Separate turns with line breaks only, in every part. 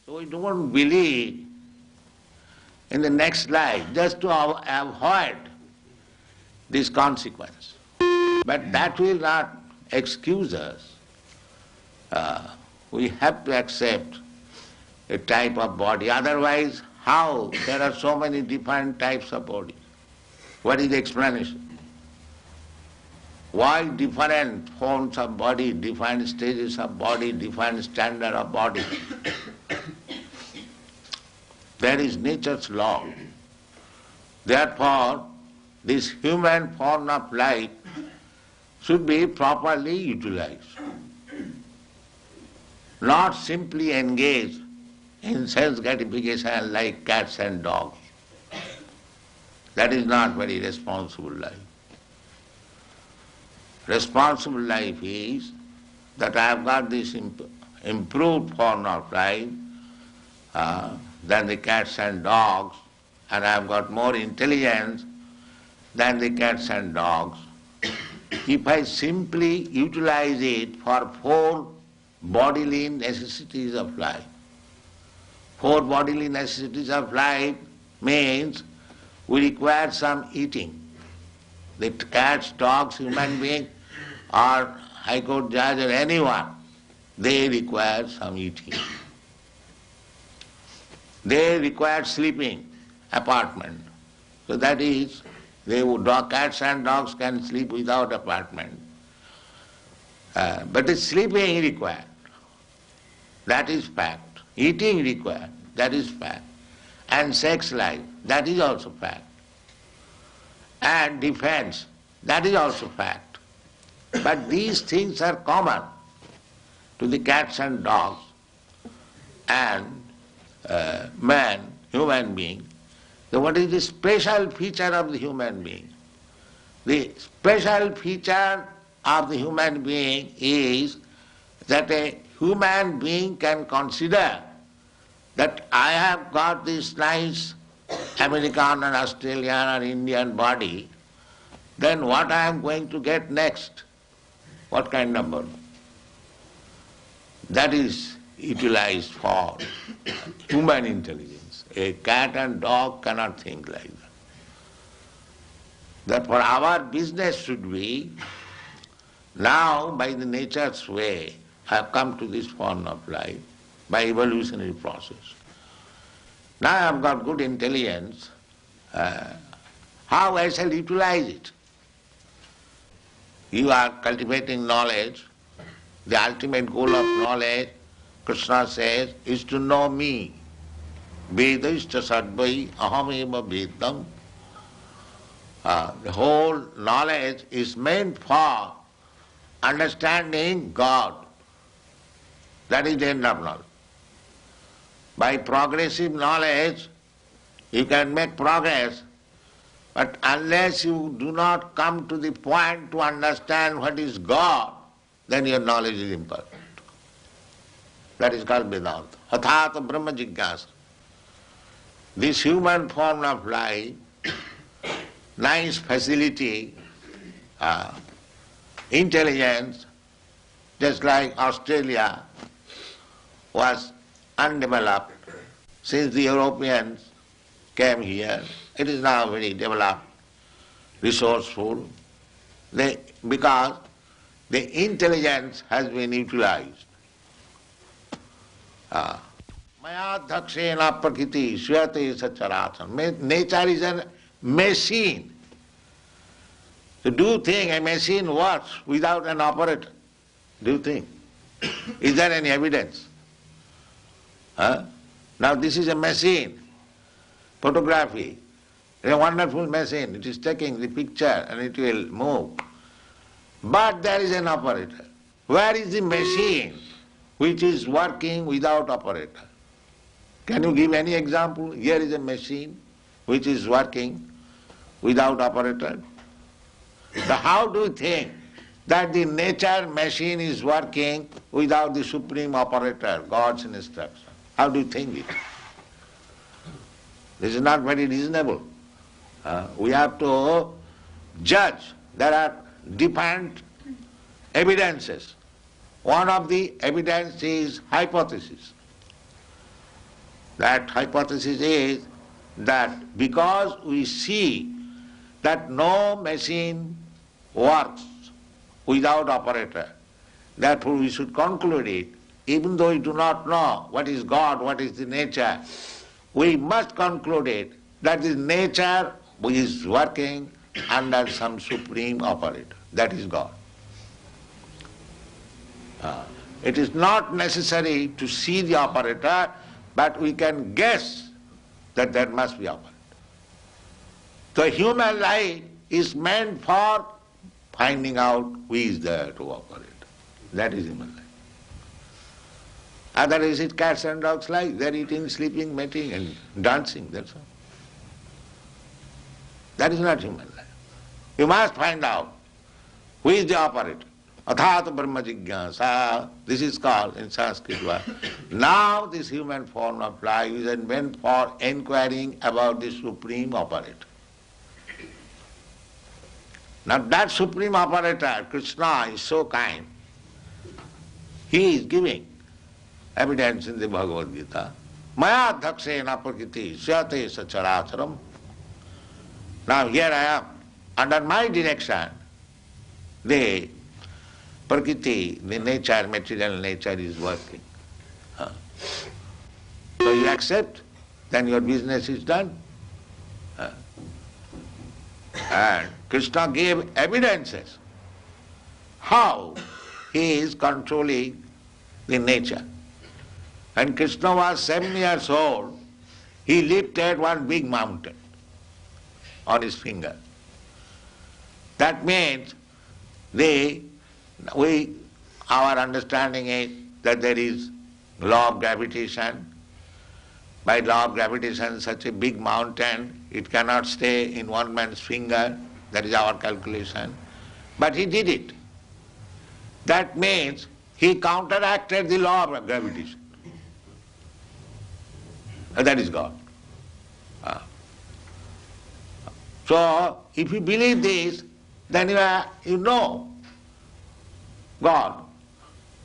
So we don't believe in the next life just to avoid this consequence. But that will not excuse us. We have to accept a type of body. Otherwise, how? There are so many different types of body. What is the explanation? Why different forms of body, different stages of body, different standard of body? That is nature's law. Therefore, this human form of life should be properly utilized. Not simply engaged in sense gratification like cats and dogs. That is not very responsible life. Responsible life is that I have got this improved form of life than the cats and dogs, and I have got more intelligence than the cats and dogs. If I simply utilize it for 4 bodily necessities of life, 4 bodily necessities of life means we require some eating. The cats, dogs, human beings, or High Court judge or anyone, they require some eating. They require sleeping, apartment. So that is, cats and dogs can sleep without apartment. But the sleeping required. That is fact. Eating required. That is fact. And sex life. That is also fact. And defense. That is also fact. But these things are common to the cats and dogs and man, human being. So what is the special feature of the human being? The special feature of the human being is that a human being can consider that I have got this nice American or Australian or Indian body, then what I am going to get next? What kind of body? That is utilized for human intelligence. A cat and dog cannot think like that. Therefore our business should be, now by the nature's way, I have come to this form of life, by evolutionary process. Now I have got good intelligence, how I shall utilize it? You are cultivating knowledge. The ultimate goal of knowledge, Krishna says, is to know me. Vedashta sadvai ahameva vedam. The whole knowledge is meant for understanding God. That is the end of knowledge. By progressive knowledge, you can make progress, but unless you do not come to the point to understand what is God, then your knowledge is imperfect. That is called Vedanta. Athata Brahma Jigyasa. This human form of life, nice facility, intelligence, just like Australia was undeveloped since the Europeans came here. It is now very developed, resourceful, because the intelligence has been utilized. Maya dhakshena prakriti swayate sacharatam. Nature is a machine. So do you think a machine works without an operator? Do you think? Is there any evidence? Now this is a machine, photography. It's a wonderful machine. It is taking the picture and it will move. But there is an operator. Where is the machine which is working without operator? Can you give any example? Here is a machine which is working without operator. So how do you think that the nature machine is working without the supreme operator, God's instruction? How do you think it? This is not very reasonable. We have to judge. There are different evidences. One of the evidence is hypothesis. That hypothesis is that because we see that no machine works without operator, therefore we should conclude it, even though we do not know what is God, what is the nature, we must conclude it that this nature is working under some supreme operator, that is God. It is not necessary to see the operator, but we can guess that there must be operator. The human life is meant for finding out who is there to operate. That is human life. Otherwise it's cats and dogs life. They're eating, sleeping, mating and dancing, that's all. That is not human life. You must find out who is the operator. Athāta brahma jigyāsa, this is called in Sanskrit word. Now this human form of life is meant for inquiring about the supreme operator. Now that supreme operator, Krishna, is so kind. He is giving evidence in the Bhagavad-Gītā. Maya dhakṣena prakriti syate sacharacharam. Now here I am. Under my direction, the prakriti, the nature, material nature is working. So you accept, then your business is done. And Krishna gave evidences how he is controlling the nature. When Krishna was 7 years old, he lifted one big mountain on his finger. That means our understanding is that there is law of gravitation. By law of gravitation, such a big mountain, it cannot stay in one man's finger. That is our calculation. But he did it. That means he counteracted the law of gravitation. That is God. So, if you believe this, then you know God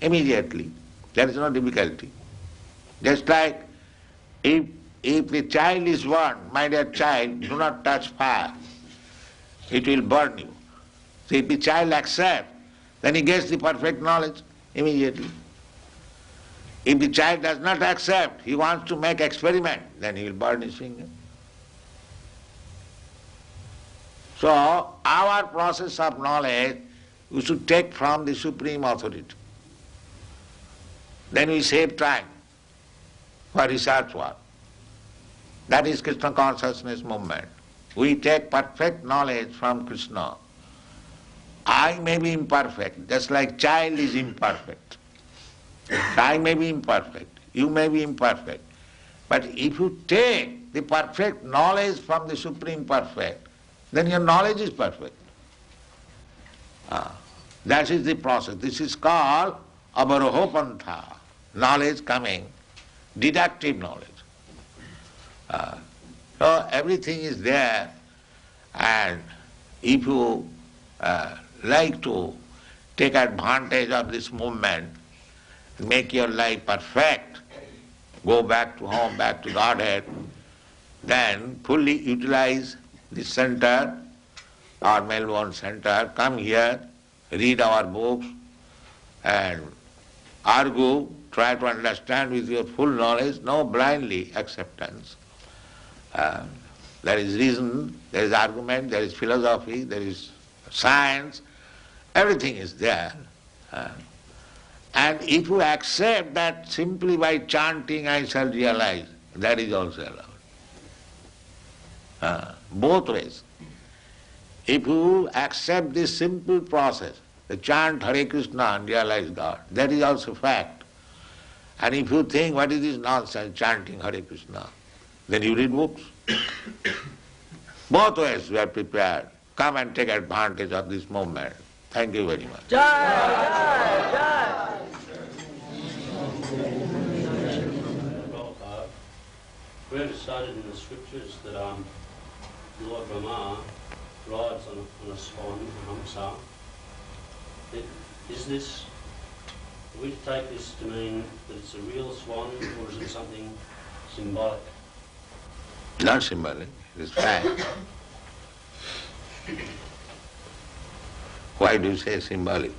immediately. There is no difficulty. Just like if the child is warned, my dear child, do not touch fire, it will burn you. So if the child accepts, then he gets the perfect knowledge immediately. If the child does not accept, he wants to make experiment, then he will burn his finger. So our process of knowledge we should take from the supreme authority. Then we save time for research work. That is Krishna consciousness movement. We take perfect knowledge from Krishna. I may be imperfect, just like child is imperfect. I may be imperfect, you may be imperfect. But if you take the perfect knowledge from the Supreme Perfect, then your knowledge is perfect. That is the process. This is called avarohopantha, knowledge coming, deductive knowledge. So everything is there, and if you like to take advantage of this movement, make your life perfect, go back to home, back to Godhead, then fully utilize the center, our Melbourne center, come here, read our books and argue, try to understand with your full knowledge, no blindly acceptance. There is reason, there is argument, there is philosophy, there is science, everything is there. And if you accept that simply by chanting I shall realize, that is also allowed. Both ways. If you accept this simple process, the chant Hare Krishna and realize God, that is also fact. And if you think what is this nonsense chanting Hare Krishna, then you read books. Both ways we are prepared. Come and take advantage of this moment. Thank you very much.
Prabhupada, we have cited in the scriptures that Lord Brahma rides on a swan, a hamsa. Is this, do we take this to mean that it's a real swan, or is it something symbolic.
Not symbolic, it is fact. Why do you say symbolic?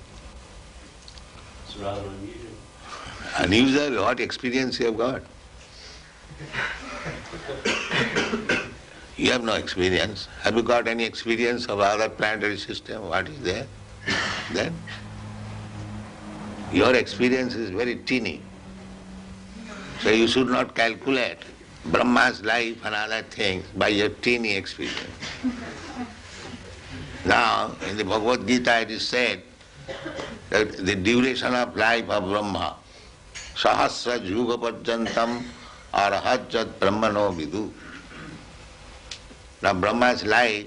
It's rather unusual.
Unusual, what experience you have got? You have no experience. Have you got any experience of other planetary system? What is there? Then? Your experience is very teeny. So you should not calculate Brahma's life and other things by your teeny experience. Now, in the Bhagavad-Gītā it is said that the duration of life of Brahma, sahasra juga parjantam arahajat brahmano vidu. Now Brahma's life,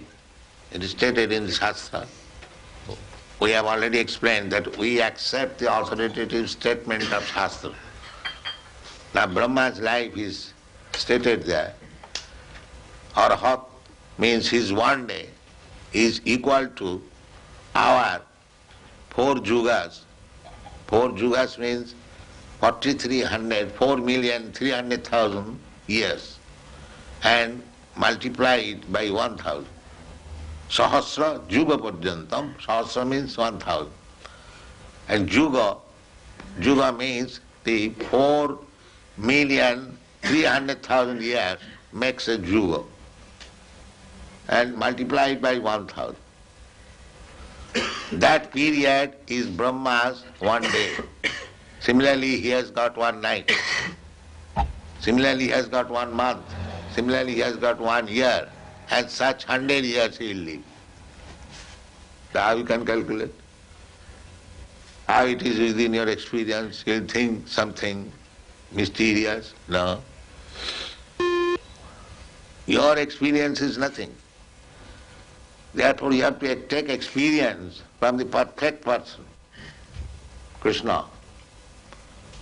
it is stated in the Shastra. We have already explained that we accept the authoritative statement of Shastra. Now Brahma's life is stated there. Arahat means his one day is equal to our 4 yugas. 4 yugas means 4,300,000 years, and multiply it by 1,000. Sahasra juga parjantam, sahasra means 1,000. And juga means the 4,300,000 years makes a juga. And multiply it by 1,000. That period is Brahma's one day. Similarly, he has got one night. Similarly, he has got 1 month. Similarly, he has got 1 year. And such 100 years he will live. So how you can calculate? How it is within your experience? You'll think something mysterious? No. Your experience is nothing. Therefore you have to take experience from the perfect person, Krishna.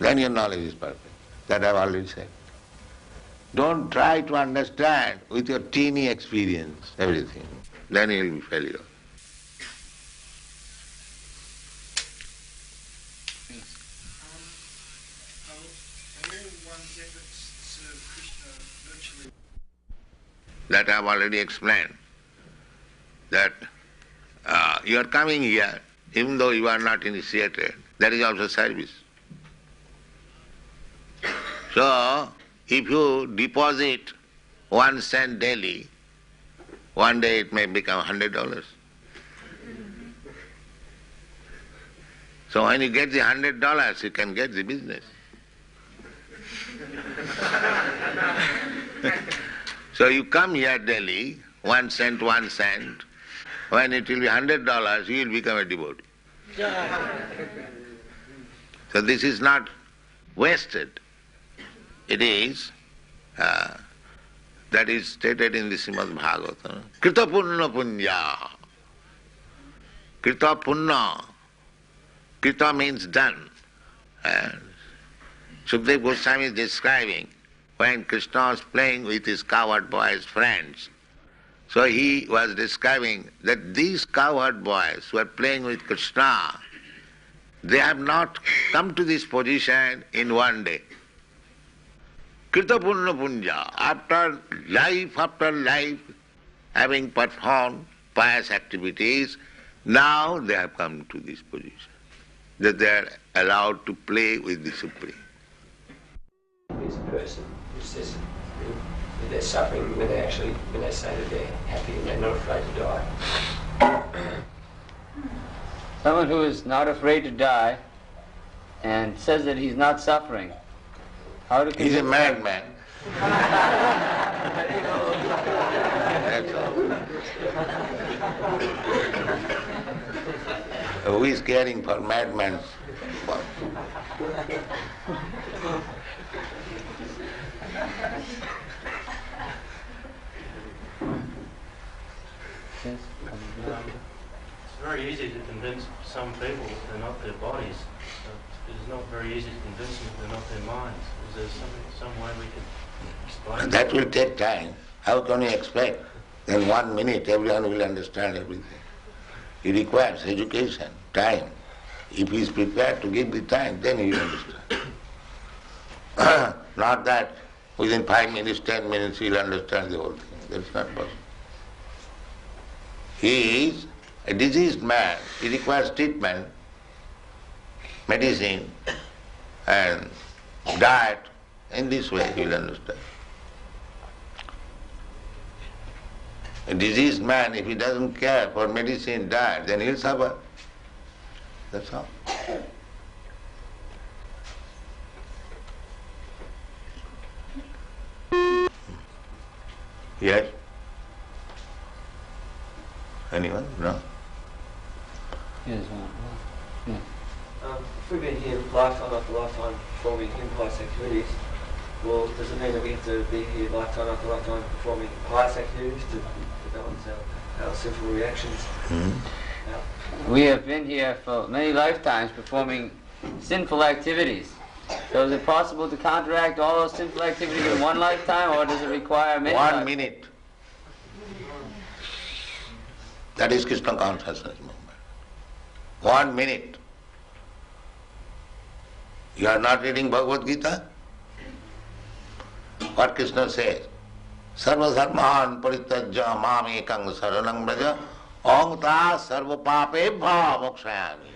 Then your knowledge is perfect. That I have already said. Don't try to understand with your teeny experience everything. Then you will be failure. That I have already explained. That you are coming here, even though you are not initiated, that is also service. So, if you deposit 1 cent daily, one day it may become $100. So when you get the $100, you can get the business. So you come here daily, 1 cent, 1 cent. When it will be $100, you will become a devotee. So this is not wasted. It is, that is stated in the Srimad Bhagavatam. Krita punna punya. Krita punna. Krita means done. Sukadeva Goswami is describing when Krishna was playing with his cowherd boys' friends. So he was describing that these cowherd boys who are playing with Krishna, they have not come to this position in one day. Krita punna punya, after life, having performed pious activities, now they have come to this position, that they are allowed to play with the Supreme.
Is a person who says that they're suffering when they say that they're happy and they're not afraid to die.
Someone who is not afraid to die and says that he's not suffering. How to
He's a madman. That's all. Who is caring for madmen?
It's very easy to convince some people that they're not their bodies. It's not very easy to convince them that they're not their minds. Is there some way we can explain
That will take time. How can you expect? In 1 minute everyone will understand everything. It requires education, time. If he is prepared to give the time, then he will understand. Not that within 5 minutes, 10 minutes he'll understand the whole thing. That's not possible. He is a diseased man. He requires treatment, medicine and diet. In this way he will understand. A diseased man, if he doesn't care for medicine, diet, then he'll suffer. That's all. Yes? Anyone? No?
Yes, yeah.
If we've been here lifetime after lifetime performing impious activities, well, does it mean that we have to be here lifetime after lifetime performing pious activities to balance our sinful reactions?
We have been here for many lifetimes performing sinful activities. So is it possible to counteract all those sinful activities in one lifetime, or does it require many
1
lifetimes?
minute. That is Krishna consciousness movement. 1 minute. You are not reading Bhagavad-Gītā? What Krishna says? Sarva dharman parityajya mam ekang saranam braja aham ta sarva papebhya mokshayami.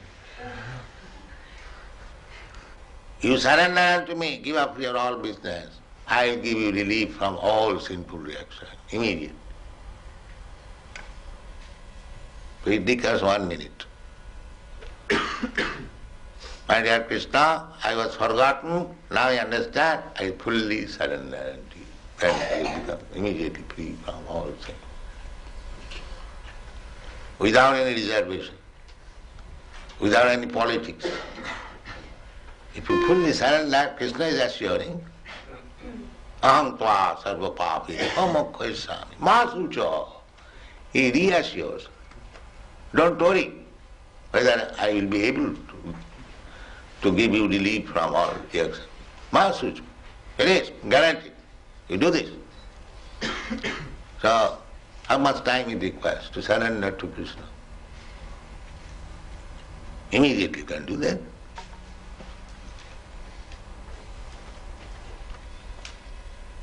You surrender to me, give up your all business. I will give you relief from all sinful reaction, immediate. It takes 1 minute. My dear Krishna, I was forgotten, now I understand, I fully surrender to you. And you become immediately free from all sin. Without any reservation, without any politics. If you fully surrender, Krishna is assuring, aham tva sarva papi amokhaisami masucha. He reassures. Don't worry whether I will be able to give you relief from all reaction. Masucha. It is guaranteed. You do this. So, how much time it requires to surrender to Krishna? Immediately you can do that.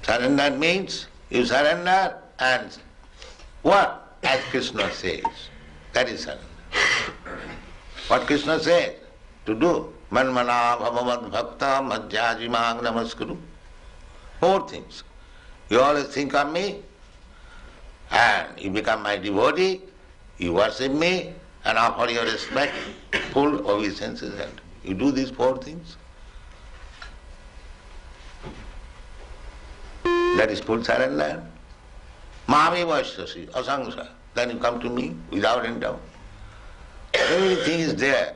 Surrender means you surrender and what? As Krishna says. That is surrender. What Krishna says to do. Manmana bhavavad bhakta madhyajimang namaskuru. 4 things. You always think of me and you become my devotee, you worship me and offer your respect, full obeisances, and you do these 4 things. That is full surrender. Mami vaishyasi, asangsa. Then you come to me without any doubt. Everything is there.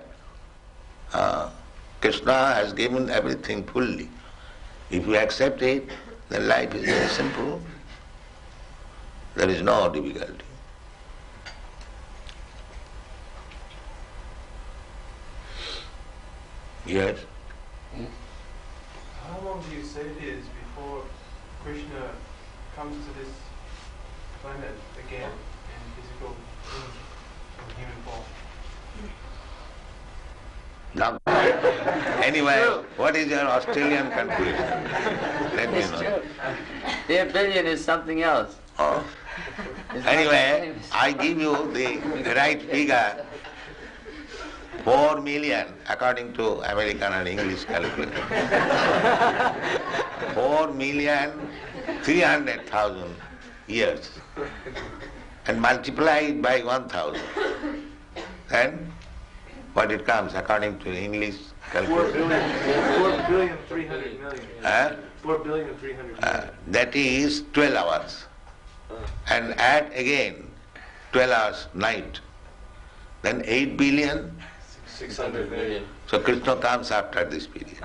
Krishna has given everything fully. If you accept it, then life is very simple. There is no difficulty. Yes?
How long do you say it is before Krishna comes to this planet again in physical human form?
Now, anyway, what is your Australian conclusion? Let me
It's
know.
true. The billion is something else.
Oh.
It's not
Anyway,
famous.
I give you the right figure. 4 million, according to American and English calculation. 4,300,000 years. And multiply it by 1,000. Then what it comes according to English
4
calculation?
billion 300 million. 4 billion 300 million.
That is 12 hours. And add again 12 hours night. Then 8 billion.
600 million.
So Krishna comes after this period.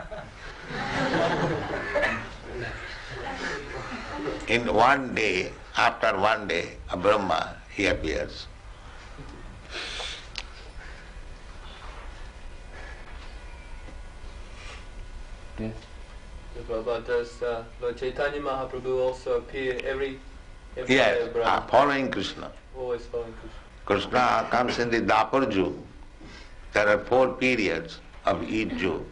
In 1 day, after 1 day, a Brahma, he appears.
Yes.
Prabhupada, does Lord Chaitanya Mahaprabhu also appear every day
Yes,
of Brahma?
following Krishna.
Always following Krishna.
Krishna comes in the Dapur Ju. There are 4 periods of each Ju.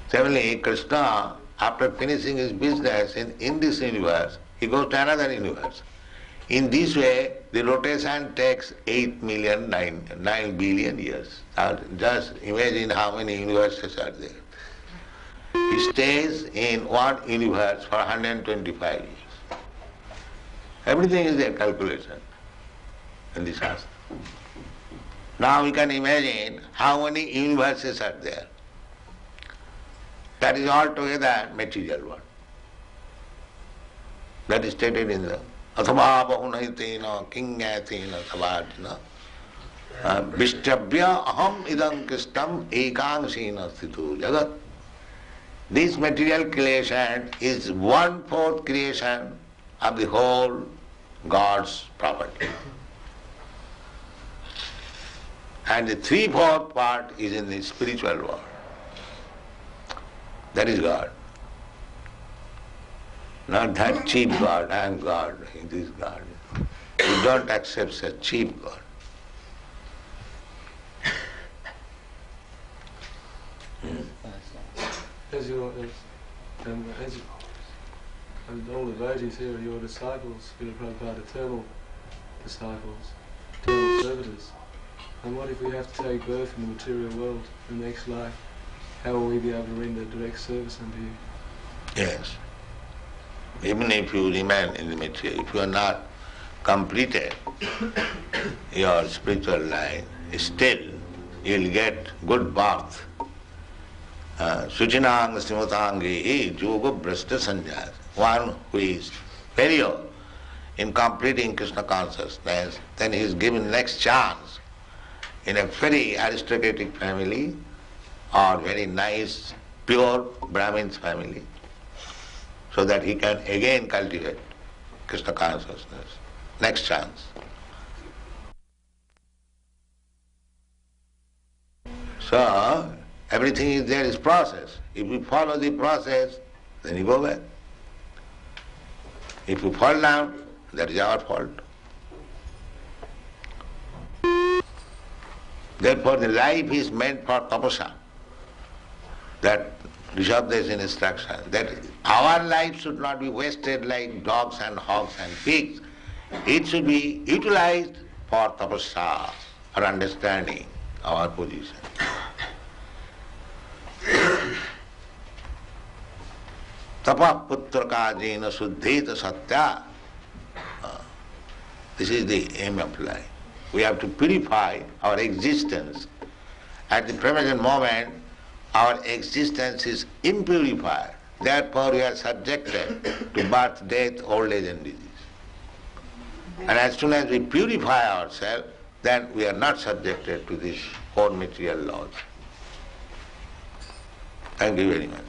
Similarly, Krishna after finishing his business in this universe, he goes to another universe. In this way, the rotation takes 9 billion years. Now, just imagine how many universes are there. He stays in one universe for 125 years. Everything is there, calculation in the Shastra. Now we can imagine how many universes are there. That is altogether material world. That is stated in the Athabha Bahunaitina Kingatina Savajna Vishtabhya Aham Idam Kristam Ekangsina Sthitu Jagat. This material creation is 1/4 creation of the whole God's property. And the 3/4 part is in the spiritual world. That is God. Not that cheap God, I am God, this God. You don't accept such cheap God.
As all the devotees here are your disciples, Prabhupada, eternal disciples, eternal servitors. And what if we have to take birth in the material world in the next life? How will we be able to render direct service unto you?
Yes. Even if you remain in the material, if you are not completed your spiritual life, still you will get good birth. Suchinang Srimatangi Yoga Brashta Sanjaya. One who is failure in completing Krishna consciousness, then he is given next chance in a very aristocratic family or very nice, pure Brahmin's family, so that he can again cultivate Krishna consciousness. Next chance. So, everything is there is process. If you follow the process, then you go back. If you fall down, that is our fault. Therefore, the life is meant for tapasya. That Rishabda is in instruction. That our life should not be wasted like dogs and hogs and pigs. It should be utilized for tapasya, for understanding our position. Tapa putra kajena suddheta satya. This is the aim of life. We have to purify our existence. At the present moment, our existence is impurified. Therefore, we are subjected to birth, death, old age and disease. And as soon as we purify ourselves, then we are not subjected to these four material laws. Thank you very much.